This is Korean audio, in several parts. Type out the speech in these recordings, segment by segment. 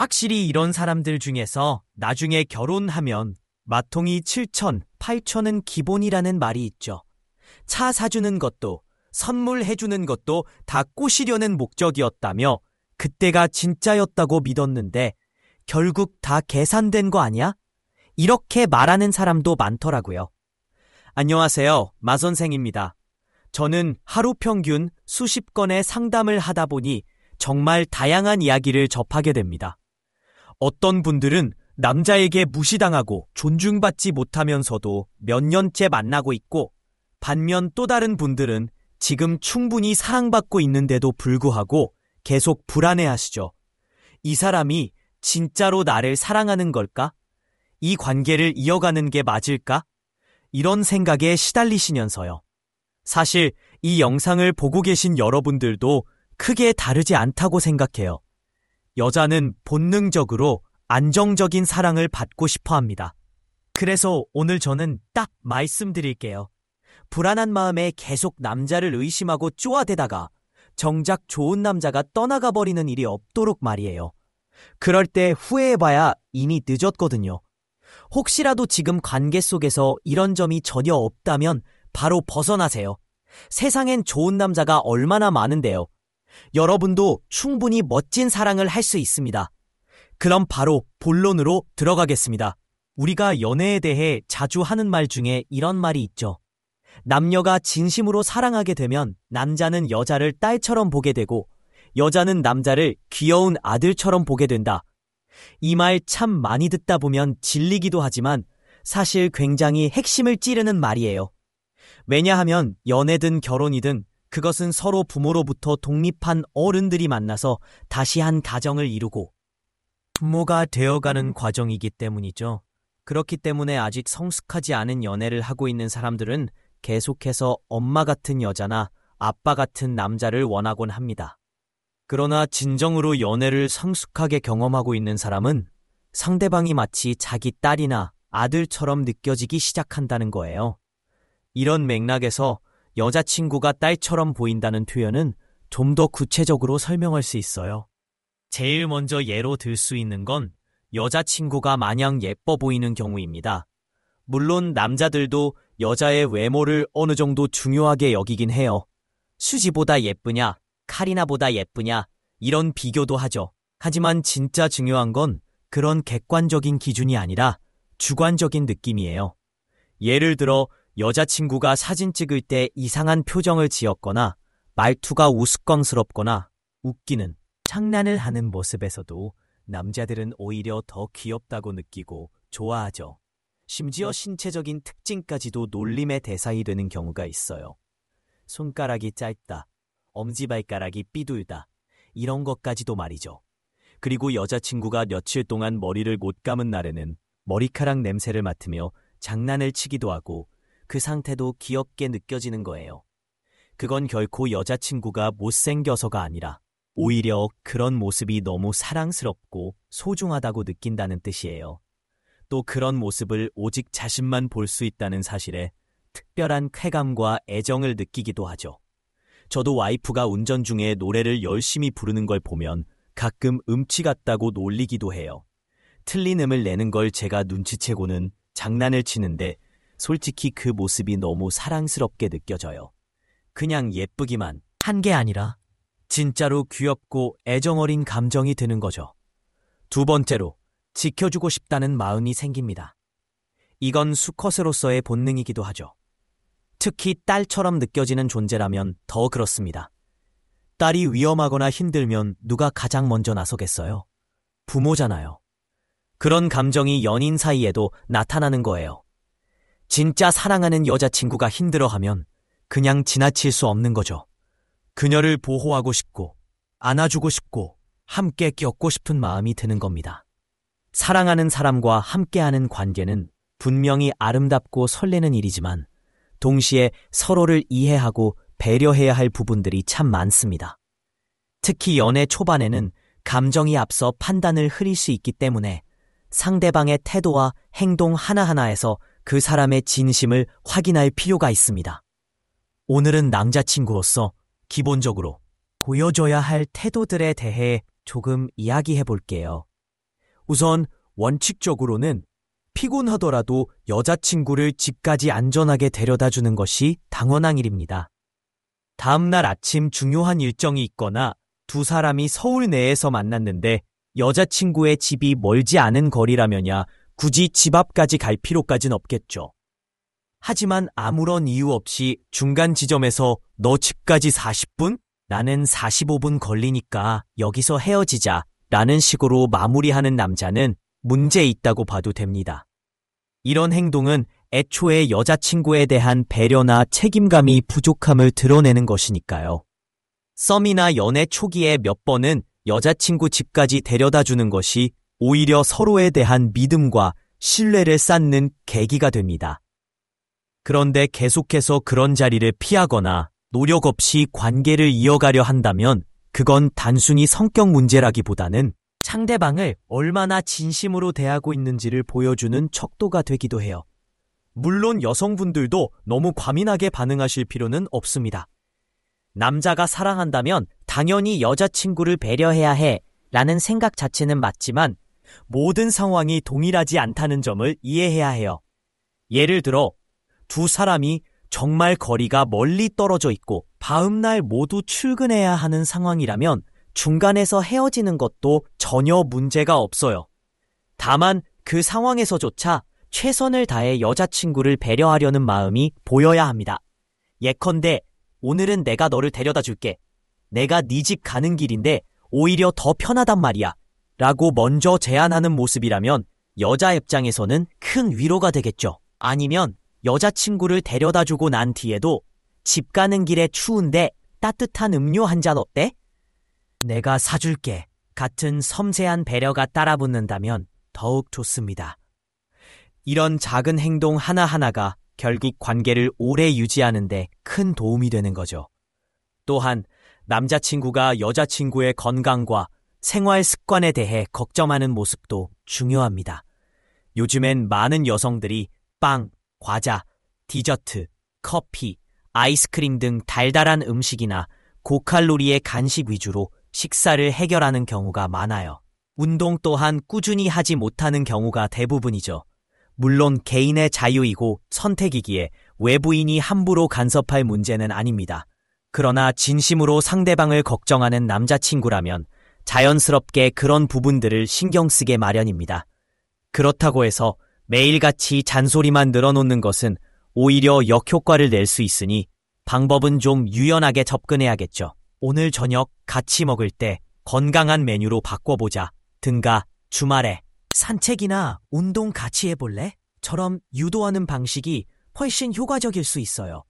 확실히 이런 사람들 중에서 나중에 결혼하면 마통이 7천, 8천은 기본이라는 말이 있죠. 차 사주는 것도 선물해주는 것도 다 꼬시려는 목적이었다며 그때가 진짜였다고 믿었는데 결국 다 계산된 거 아니야? 이렇게 말하는 사람도 많더라고요. 안녕하세요. 마선생입니다. 저는 하루 평균 수십 건의 상담을 하다 보니 정말 다양한 이야기를 접하게 됩니다. 어떤 분들은 남자에게 무시당하고 존중받지 못하면서도 몇 년째 만나고 있고, 반면 또 다른 분들은 지금 충분히 사랑받고 있는데도 불구하고 계속 불안해하시죠. 이 사람이 진짜로 나를 사랑하는 걸까? 이 관계를 이어가는 게 맞을까? 이런 생각에 시달리시면서요. 사실 이 영상을 보고 계신 여러분들도 크게 다르지 않다고 생각해요. 여자는 본능적으로 안정적인 사랑을 받고 싶어 합니다. 그래서 오늘 저는 딱 말씀드릴게요. 불안한 마음에 계속 남자를 의심하고 쪼아대다가 정작 좋은 남자가 떠나가 버리는 일이 없도록 말이에요. 그럴 때 후회해봐야 이미 늦었거든요. 혹시라도 지금 관계 속에서 이런 점이 전혀 없다면 바로 벗어나세요. 세상엔 좋은 남자가 얼마나 많은데요. 여러분도 충분히 멋진 사랑을 할 수 있습니다. 그럼 바로 본론으로 들어가겠습니다. 우리가 연애에 대해 자주 하는 말 중에 이런 말이 있죠. 남녀가 진심으로 사랑하게 되면 남자는 여자를 딸처럼 보게 되고 여자는 남자를 귀여운 아들처럼 보게 된다. 이 말 참 많이 듣다 보면 질리기도 하지만 사실 굉장히 핵심을 찌르는 말이에요. 왜냐하면 연애든 결혼이든 그것은 서로 부모로부터 독립한 어른들이 만나서 다시 한 가정을 이루고 부모가 되어가는 과정이기 때문이죠. 그렇기 때문에 아직 성숙하지 않은 연애를 하고 있는 사람들은 계속해서 엄마 같은 여자나 아빠 같은 남자를 원하곤 합니다. 그러나 진정으로 연애를 성숙하게 경험하고 있는 사람은 상대방이 마치 자기 딸이나 아들처럼 느껴지기 시작한다는 거예요. 이런 맥락에서 여자친구가 딸처럼 보인다는 표현은 좀 더 구체적으로 설명할 수 있어요. 제일 먼저 예로 들 수 있는 건 여자친구가 마냥 예뻐 보이는 경우입니다. 물론 남자들도 여자의 외모를 어느 정도 중요하게 여기긴 해요. 수지보다 예쁘냐, 카리나보다 예쁘냐, 이런 비교도 하죠. 하지만 진짜 중요한 건 그런 객관적인 기준이 아니라 주관적인 느낌이에요. 예를 들어 여자친구가 사진 찍을 때 이상한 표정을 지었거나 말투가 우스꽝스럽거나 웃기는, 장난을 하는 모습에서도 남자들은 오히려 더 귀엽다고 느끼고 좋아하죠. 심지어 신체적인 특징까지도 놀림의 대상이 되는 경우가 있어요. 손가락이 짧다, 엄지발가락이 삐뚤다, 이런 것까지도 말이죠. 그리고 여자친구가 며칠 동안 머리를 못 감은 날에는 머리카락 냄새를 맡으며 장난을 치기도 하고 그 상태도 귀엽게 느껴지는 거예요. 그건 결코 여자친구가 못생겨서가 아니라 오히려 그런 모습이 너무 사랑스럽고 소중하다고 느낀다는 뜻이에요. 또 그런 모습을 오직 자신만 볼 수 있다는 사실에 특별한 쾌감과 애정을 느끼기도 하죠. 저도 와이프가 운전 중에 노래를 열심히 부르는 걸 보면 가끔 음치 같다고 놀리기도 해요. 틀린 음을 내는 걸 제가 눈치채고는 장난을 치는데 솔직히 그 모습이 너무 사랑스럽게 느껴져요. 그냥 예쁘기만 한 게 아니라 진짜로 귀엽고 애정어린 감정이 드는 거죠. 두 번째로 지켜주고 싶다는 마음이 생깁니다. 이건 수컷으로서의 본능이기도 하죠. 특히 딸처럼 느껴지는 존재라면 더 그렇습니다. 딸이 위험하거나 힘들면 누가 가장 먼저 나서겠어요? 부모잖아요. 그런 감정이 연인 사이에도 나타나는 거예요. 진짜 사랑하는 여자친구가 힘들어하면 그냥 지나칠 수 없는 거죠. 그녀를 보호하고 싶고 안아주고 싶고 함께 껴고 싶은 마음이 드는 겁니다. 사랑하는 사람과 함께하는 관계는 분명히 아름답고 설레는 일이지만 동시에 서로를 이해하고 배려해야 할 부분들이 참 많습니다. 특히 연애 초반에는 감정이 앞서 판단을 흐릴 수 있기 때문에 상대방의 태도와 행동 하나하나에서 그 사람의 진심을 확인할 필요가 있습니다. 오늘은 남자친구로서 기본적으로 보여줘야 할 태도들에 대해 조금 이야기해 볼게요. 우선 원칙적으로는 피곤하더라도 여자친구를 집까지 안전하게 데려다 주는 것이 당연한 일입니다. 다음날 아침 중요한 일정이 있거나 두 사람이 서울 내에서 만났는데 여자친구의 집이 멀지 않은 거리라면야 굳이 집 앞까지 갈 필요까진 없겠죠. 하지만 아무런 이유 없이 중간 지점에서 너 집까지 40분? 나는 45분 걸리니까 여기서 헤어지자 라는 식으로 마무리하는 남자는 문제 있다고 봐도 됩니다. 이런 행동은 애초에 여자친구에 대한 배려나 책임감이 부족함을 드러내는 것이니까요. 썸이나 연애 초기에 몇 번은 여자친구 집까지 데려다 주는 것이 오히려 서로에 대한 믿음과 신뢰를 쌓는 계기가 됩니다. 그런데 계속해서 그런 자리를 피하거나 노력 없이 관계를 이어가려 한다면 그건 단순히 성격 문제라기보다는 상대방을 얼마나 진심으로 대하고 있는지를 보여주는 척도가 되기도 해요. 물론 여성분들도 너무 과민하게 반응하실 필요는 없습니다. 남자가 사랑한다면 당연히 여자친구를 배려해야 해 라는 생각 자체는 맞지만 모든 상황이 동일하지 않다는 점을 이해해야 해요. 예를 들어 두 사람이 정말 거리가 멀리 떨어져 있고 다음날 모두 출근해야 하는 상황이라면 중간에서 헤어지는 것도 전혀 문제가 없어요. 다만 그 상황에서조차 최선을 다해 여자친구를 배려하려는 마음이 보여야 합니다. 예컨대 오늘은 내가 너를 데려다 줄게. 내가 네 집 가는 길인데 오히려 더 편하단 말이야. 라고 먼저 제안하는 모습이라면 여자 입장에서는 큰 위로가 되겠죠. 아니면 여자친구를 데려다 주고 난 뒤에도 집 가는 길에 추운데 따뜻한 음료 한 잔 어때? 내가 사줄게. 같은 섬세한 배려가 따라붙는다면 더욱 좋습니다. 이런 작은 행동 하나하나가 결국 관계를 오래 유지하는 데 큰 도움이 되는 거죠. 또한 남자친구가 여자친구의 건강과 생활 습관에 대해 걱정하는 모습도 중요합니다. 요즘엔 많은 여성들이 빵, 과자, 디저트, 커피, 아이스크림 등 달달한 음식이나 고칼로리의 간식 위주로 식사를 해결하는 경우가 많아요. 운동 또한 꾸준히 하지 못하는 경우가 대부분이죠. 물론 개인의 자유이고 선택이기에 외부인이 함부로 간섭할 문제는 아닙니다. 그러나 진심으로 상대방을 걱정하는 남자친구라면 자연스럽게 그런 부분들을 신경 쓰게 마련입니다. 그렇다고 해서 매일같이 잔소리만 늘어놓는 것은 오히려 역효과를 낼 수 있으니 방법은 좀 유연하게 접근해야겠죠. 오늘 저녁 같이 먹을 때 건강한 메뉴로 바꿔보자 등가 주말에 산책이나 운동 같이 해볼래? 처럼 유도하는 방식이 훨씬 효과적일 수 있어요.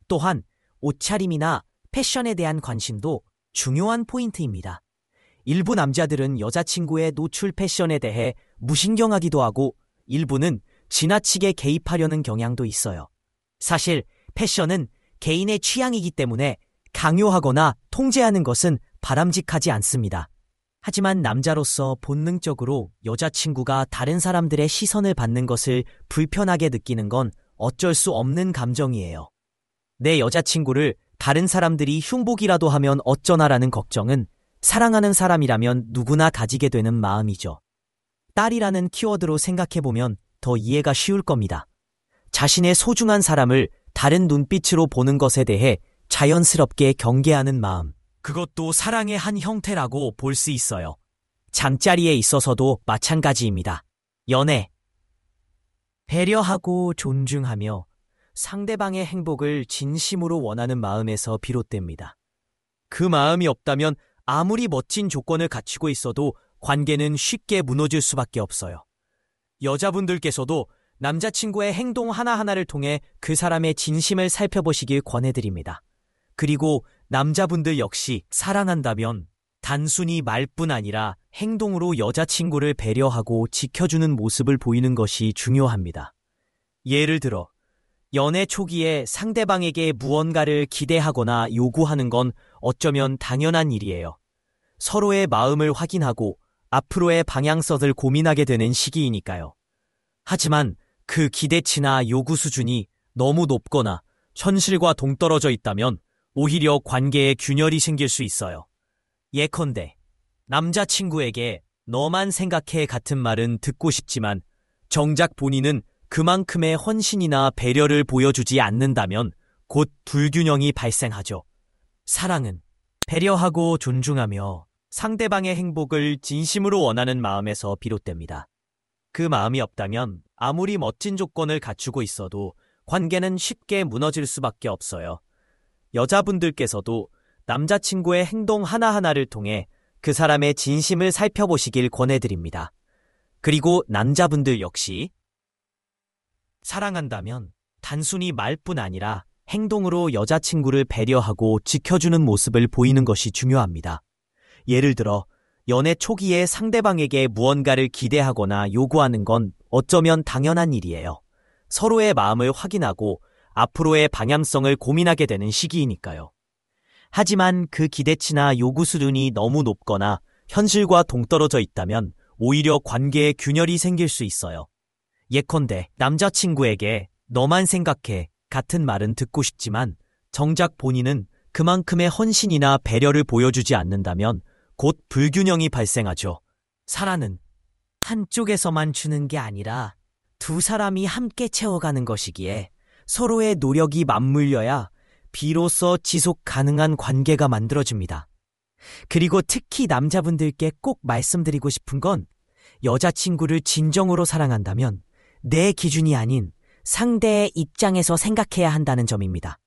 또한 옷차림이나 패션에 대한 관심도 중요한 포인트입니다. 일부 남자들은 여자친구의 노출 패션에 대해 무신경하기도 하고 일부는 지나치게 개입하려는 경향도 있어요. 사실 패션은 개인의 취향이기 때문에 강요하거나 통제하는 것은 바람직하지 않습니다. 하지만 남자로서 본능적으로 여자친구가 다른 사람들의 시선을 받는 것을 불편하게 느끼는 건 어쩔 수 없는 감정이에요. 내 여자친구를 다른 사람들이 흉보기라도 하면 어쩌나라는 걱정은 사랑하는 사람이라면 누구나 가지게 되는 마음이죠. 딸이라는 키워드로 생각해보면 더 이해가 쉬울 겁니다. 자신의 소중한 사람을 다른 눈빛으로 보는 것에 대해 자연스럽게 경계하는 마음. 그것도 사랑의 한 형태라고 볼 수 있어요. 잠자리에 있어서도 마찬가지입니다. 연애. 배려하고 존중하며 상대방의 행복을 진심으로 원하는 마음에서 비롯됩니다. 그 마음이 없다면 아무리 멋진 조건을 갖추고 있어도 관계는 쉽게 무너질 수밖에 없어요. 여자분들께서도 남자친구의 행동 하나하나를 통해 그 사람의 진심을 살펴보시길 권해드립니다. 그리고 남자분들 역시 사랑한다면 단순히 말뿐 아니라 행동으로 여자친구를 배려하고 지켜주는 모습을 보이는 것이 중요합니다. 예를 들어 연애 초기에 상대방에게 무언가를 기대하거나 요구하는 건 어쩌면 당연한 일이에요. 서로의 마음을 확인하고 앞으로의 방향성을 고민하게 되는 시기이니까요. 하지만 그 기대치나 요구 수준이 너무 높거나 현실과 동떨어져 있다면 오히려 관계에 균열이 생길 수 있어요. 예컨대 남자친구에게 너만 생각해 같은 말은 듣고 싶지만 정작 본인은 그만큼의 헌신이나 배려를 보여주지 않는다면 곧 불균형이 발생하죠. 사랑은 배려하고 존중하며 상대방의 행복을 진심으로 원하는 마음에서 비롯됩니다. 그 마음이 없다면 아무리 멋진 조건을 갖추고 있어도 관계는 쉽게 무너질 수밖에 없어요. 여자분들께서도 남자친구의 행동 하나하나를 통해 그 사람의 진심을 살펴보시길 권해드립니다. 그리고 남자분들 역시 사랑한다면 단순히 말뿐 아니라 행동으로 여자친구를 배려하고 지켜주는 모습을 보이는 것이 중요합니다. 예를 들어 연애 초기에 상대방에게 무언가를 기대하거나 요구하는 건 어쩌면 당연한 일이에요. 서로의 마음을 확인하고 앞으로의 방향성을 고민하게 되는 시기이니까요. 하지만 그 기대치나 요구 수준이 너무 높거나 현실과 동떨어져 있다면 오히려 관계에 균열이 생길 수 있어요. 예컨대 남자친구에게 너만 생각해 같은 말은 듣고 싶지만 정작 본인은 그만큼의 헌신이나 배려를 보여주지 않는다면 곧 불균형이 발생하죠. 사랑은 한쪽에서만 주는 게 아니라 두 사람이 함께 채워가는 것이기에 서로의 노력이 맞물려야 비로소 지속 가능한 관계가 만들어집니다. 그리고 특히 남자분들께 꼭 말씀드리고 싶은 건 여자친구를 진정으로 사랑한다면 내 기준이 아닌 상대의 입장에서 생각해야 한다는 점입니다.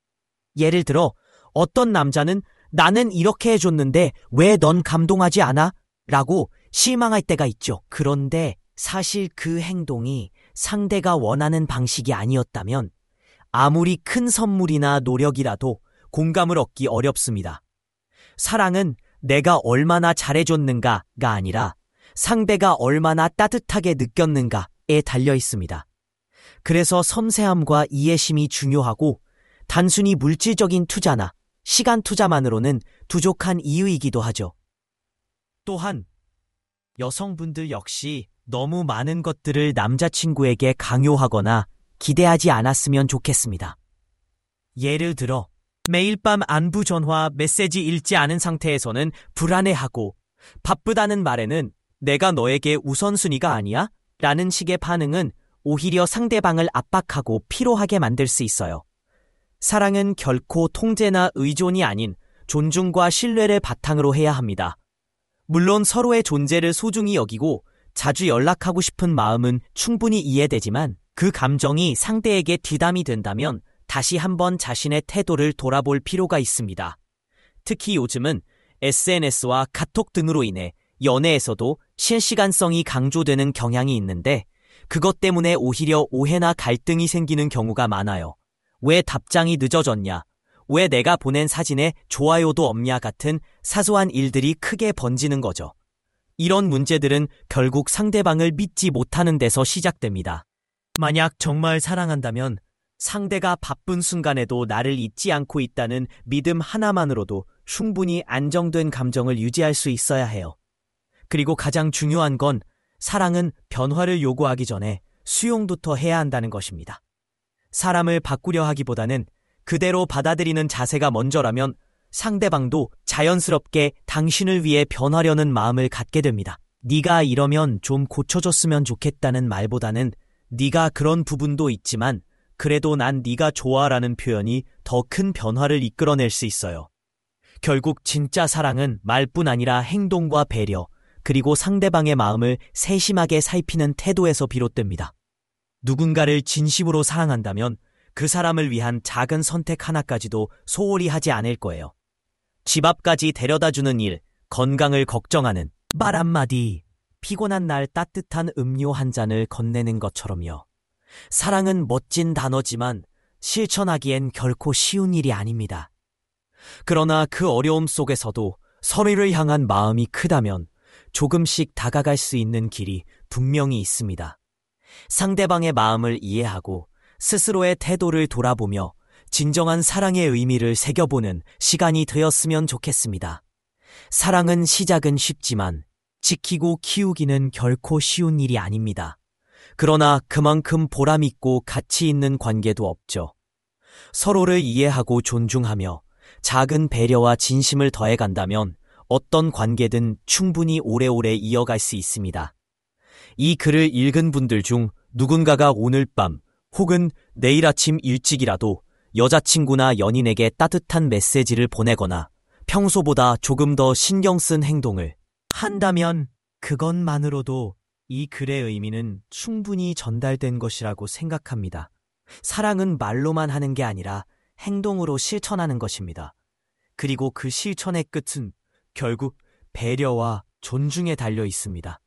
예를 들어 어떤 남자는 나는 이렇게 해줬는데 왜 넌 감동하지 않아? 라고 실망할 때가 있죠. 그런데 사실 그 행동이 상대가 원하는 방식이 아니었다면 아무리 큰 선물이나 노력이라도 공감을 얻기 어렵습니다. 사랑은 내가 얼마나 잘해줬는가가 아니라 상대가 얼마나 따뜻하게 느꼈는가에 달려 있습니다. 그래서 섬세함과 이해심이 중요하고 단순히 물질적인 투자나 시간 투자만으로는 부족한 이유이기도 하죠. 또한 여성분들 역시 너무 많은 것들을 남자친구에게 강요하거나 기대하지 않았으면 좋겠습니다. 예를 들어 매일 밤 안부 전화, 메시지 읽지 않은 상태에서는 불안해하고 바쁘다는 말에는 내가 너에게 우선순위가 아니야? 라는 식의 반응은 오히려 상대방을 압박하고 피로하게 만들 수 있어요. 사랑은 결코 통제나 의존이 아닌 존중과 신뢰를 바탕으로 해야 합니다. 물론 서로의 존재를 소중히 여기고 자주 연락하고 싶은 마음은 충분히 이해되지만 그 감정이 상대에게 뒤담이 된다면 다시 한번 자신의 태도를 돌아볼 필요가 있습니다. 특히 요즘은 SNS와 카톡 등으로 인해 연애에서도 실시간성이 강조되는 경향이 있는데 그것 때문에 오히려 오해나 갈등이 생기는 경우가 많아요. 왜 답장이 늦어졌냐? 왜 내가 보낸 사진에 좋아요도 없냐? 같은 사소한 일들이 크게 번지는 거죠. 이런 문제들은 결국 상대방을 믿지 못하는 데서 시작됩니다. 만약 정말 사랑한다면 상대가 바쁜 순간에도 나를 잊지 않고 있다는 믿음 하나만으로도 충분히 안정된 감정을 유지할 수 있어야 해요. 그리고 가장 중요한 건 사랑은 변화를 요구하기 전에 수용부터 해야 한다는 것입니다. 사람을 바꾸려 하기보다는 그대로 받아들이는 자세가 먼저라면 상대방도 자연스럽게 당신을 위해 변하려는 마음을 갖게 됩니다. 네가 이러면 좀 고쳐줬으면 좋겠다는 말보다는 네가 그런 부분도 있지만 그래도 난 네가 좋아라는 표현이 더 큰 변화를 이끌어낼 수 있어요. 결국 진짜 사랑은 말뿐 아니라 행동과 배려, 그리고 상대방의 마음을 세심하게 살피는 태도에서 비롯됩니다. 누군가를 진심으로 사랑한다면 그 사람을 위한 작은 선택 하나까지도 소홀히 하지 않을 거예요. 집 앞까지 데려다주는 일, 건강을 걱정하는 말 한마디, 피곤한 날 따뜻한 음료 한 잔을 건네는 것처럼요. 사랑은 멋진 단어지만 실천하기엔 결코 쉬운 일이 아닙니다. 그러나 그 어려움 속에서도 서로를 향한 마음이 크다면 조금씩 다가갈 수 있는 길이 분명히 있습니다. 상대방의 마음을 이해하고 스스로의 태도를 돌아보며 진정한 사랑의 의미를 새겨보는 시간이 되었으면 좋겠습니다. 사랑은 시작은 쉽지만 지키고 키우기는 결코 쉬운 일이 아닙니다. 그러나 그만큼 보람있고 가치 있는 관계도 없죠. 서로를 이해하고 존중하며 작은 배려와 진심을 더해간다면 어떤 관계든 충분히 오래오래 이어갈 수 있습니다. 이 글을 읽은 분들 중 누군가가 오늘 밤 혹은 내일 아침 일찍이라도 여자친구나 연인에게 따뜻한 메시지를 보내거나 평소보다 조금 더 신경 쓴 행동을 한다면 그것만으로도 이 글의 의미는 충분히 전달된 것이라고 생각합니다. 사랑은 말로만 하는 게 아니라 행동으로 실천하는 것입니다. 그리고 그 실천의 끝은 결국 배려와 존중에 달려 있습니다.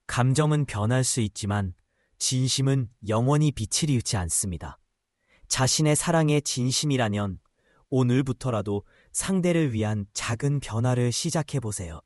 감정은 변할 수 있지만 진심은 영원히 빛을 잃지 않습니다. 자신의 사랑에 진심이라면 오늘부터라도 상대를 위한 작은 변화를 시작해 보세요.